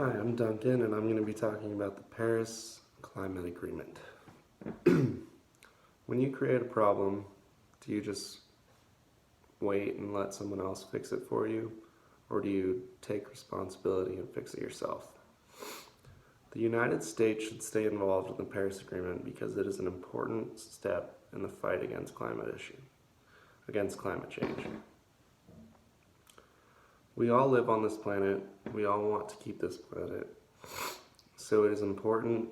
Hi, I'm Duncan, and I'm going to be talking about the Paris Climate Agreement. When you create a problem, do you just wait and let someone else fix it for you, or do you take responsibility and fix it yourself? The United States should stay involved in the Paris Agreement because it is an important step in the fight against climate change. We all live on this planet. We all want to keep this planet. So it is important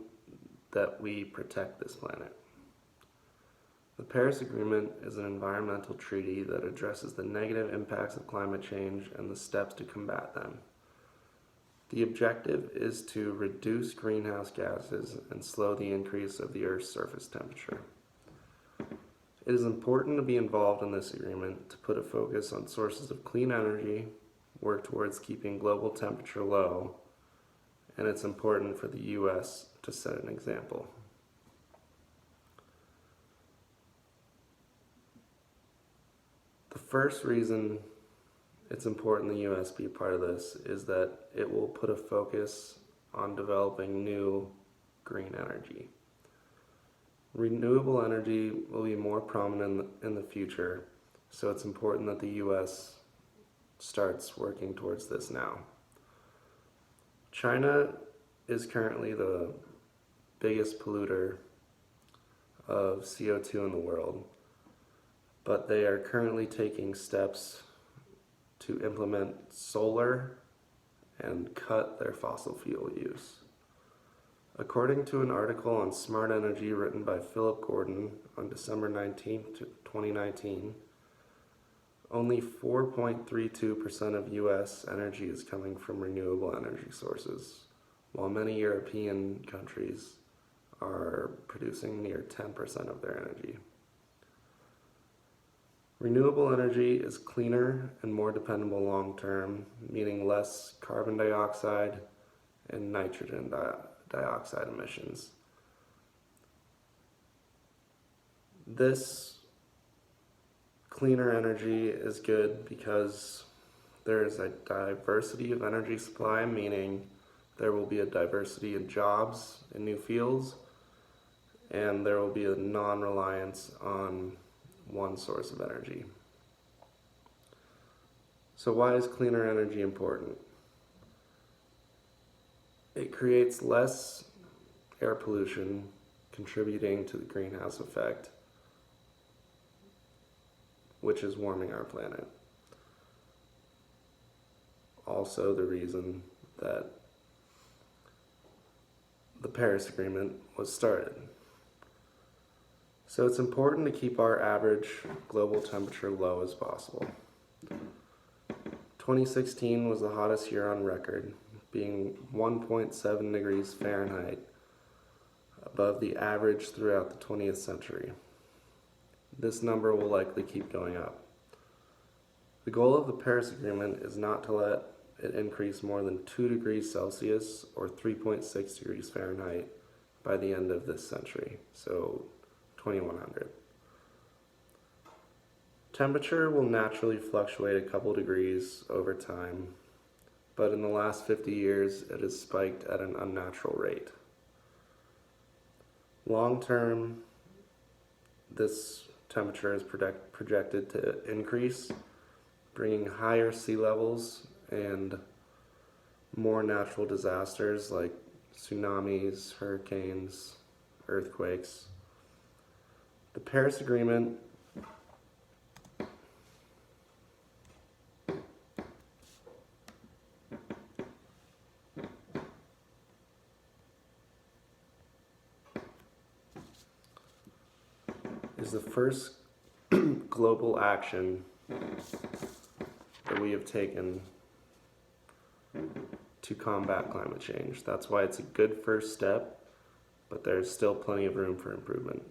that we protect this planet. The Paris Agreement is an environmental treaty that addresses the negative impacts of climate change and the steps to combat them. The objective is to reduce greenhouse gases and slow the increase of the Earth's surface temperature. It is important to be involved in this agreement to put a focus on sources of clean energy, work towards keeping global temperature low, and it's important for the U.S. to set an example. The first reason it's important the U.S. be a part of this is that it will put a focus on developing new green energy. Renewable energy will be more prominent in the future, so it's important that the U.S. starts working towards this now. China is currently the biggest polluter of CO2 in the world, but they are currently taking steps to implement solar and cut their fossil fuel use. According to an article on smart energy written by Philip Gordon on December 19, 2019, only 4.32% of U.S. energy is coming from renewable energy sources, while many European countries are producing near 10% of their energy. Renewable energy is cleaner and more dependable long term, meaning less carbon dioxide and nitrogen dioxide emissions. This cleaner energy is good because there is a diversity of energy supply, meaning there will be a diversity in jobs in new fields, and there will be a non-reliance on one source of energy. So why is cleaner energy important? It creates less air pollution, contributing to the greenhouse effect, which is warming our planet. Also the reason that the Paris Agreement was started. So it's important to keep our average global temperature low as possible. 2016 was the hottest year on record, being 1.7 degrees Fahrenheit above the average throughout the 20th century. This number will likely keep going up. The goal of the Paris Agreement is not to let it increase more than 2 degrees Celsius or 3.6 degrees Fahrenheit by the end of this century, so 2100. Temperature will naturally fluctuate a couple degrees over time, but in the last 50 years it has spiked at an unnatural rate. Long term, this temperature is projected to increase, bringing higher sea levels and more natural disasters like tsunamis, hurricanes, earthquakes. The Paris Agreement is the first global action that we have taken to combat climate change. That's why it's a good first step, but there's still plenty of room for improvement.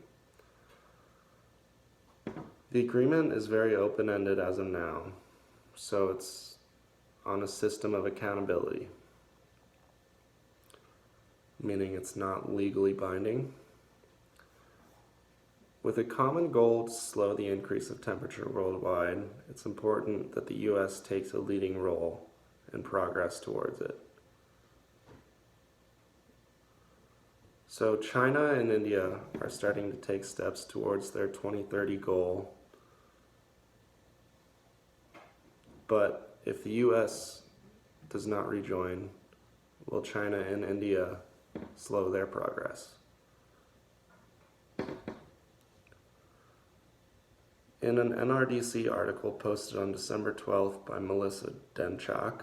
The agreement is very open-ended as of now, so it's on a system of accountability, meaning it's not legally binding. With a common goal to slow the increase of temperature worldwide, it's important that the U.S. takes a leading role and progress towards it. So China and India are starting to take steps towards their 2030 goal. But if the US does not rejoin, will China and India slow their progress? In an NRDC article posted on December 12th by Melissa Denchak,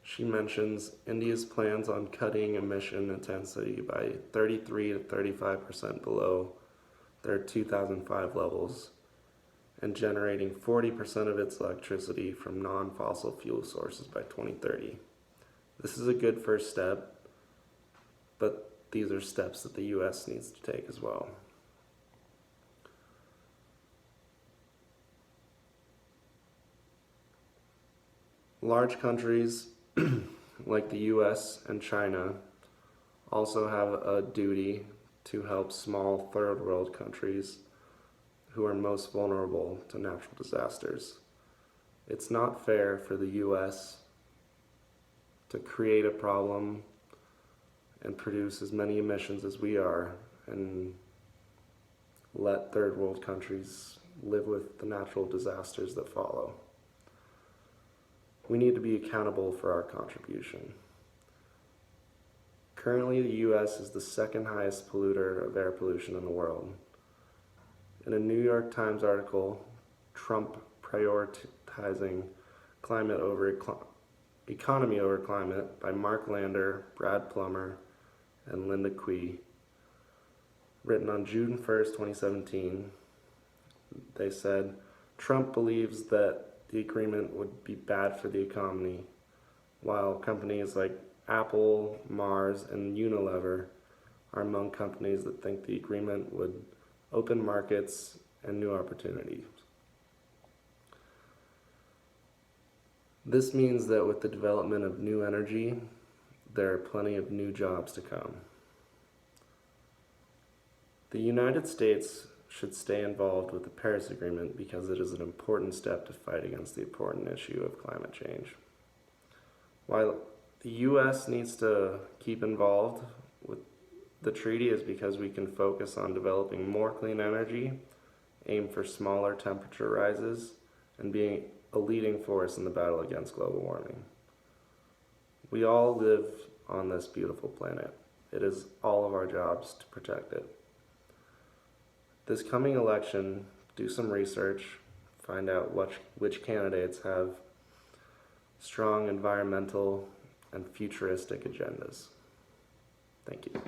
she mentions India's plans on cutting emission intensity by 33 to 35% below their 2005 levels and generating 40% of its electricity from non-fossil fuel sources by 2030. This is a good first step, but these are steps that the US needs to take as well. Large countries like the US and China also have a duty to help small third world countries who are most vulnerable to natural disasters. It's not fair for the US to create a problem and produce as many emissions as we are and let third world countries live with the natural disasters that follow. We need to be accountable for our contribution. Currently, the US is the second highest polluter of air pollution in the world. In a New York Times article, Trump Prioritizing Economy Over Climate by Mark Lander, Brad Plummer, and Linda Quee, written on June 1st, 2017, they said, Trump believes that the agreement would be bad for the economy, while companies like Apple, Mars, and Unilever are among companies that think the agreement would open markets and new opportunities. This means that with the development of new energy, there are plenty of new jobs to come. The United States should stay involved with the Paris Agreement because it is an important step to fight against the important issue of climate change. While the US needs to keep involved with the treaty is because we can focus on developing more clean energy, aim for smaller temperature rises, and being a leading force in the battle against global warming. We all live on this beautiful planet. It is all of our jobs to protect it. This coming election, do some research, find out which candidates have strong environmental and futuristic agendas. Thank you.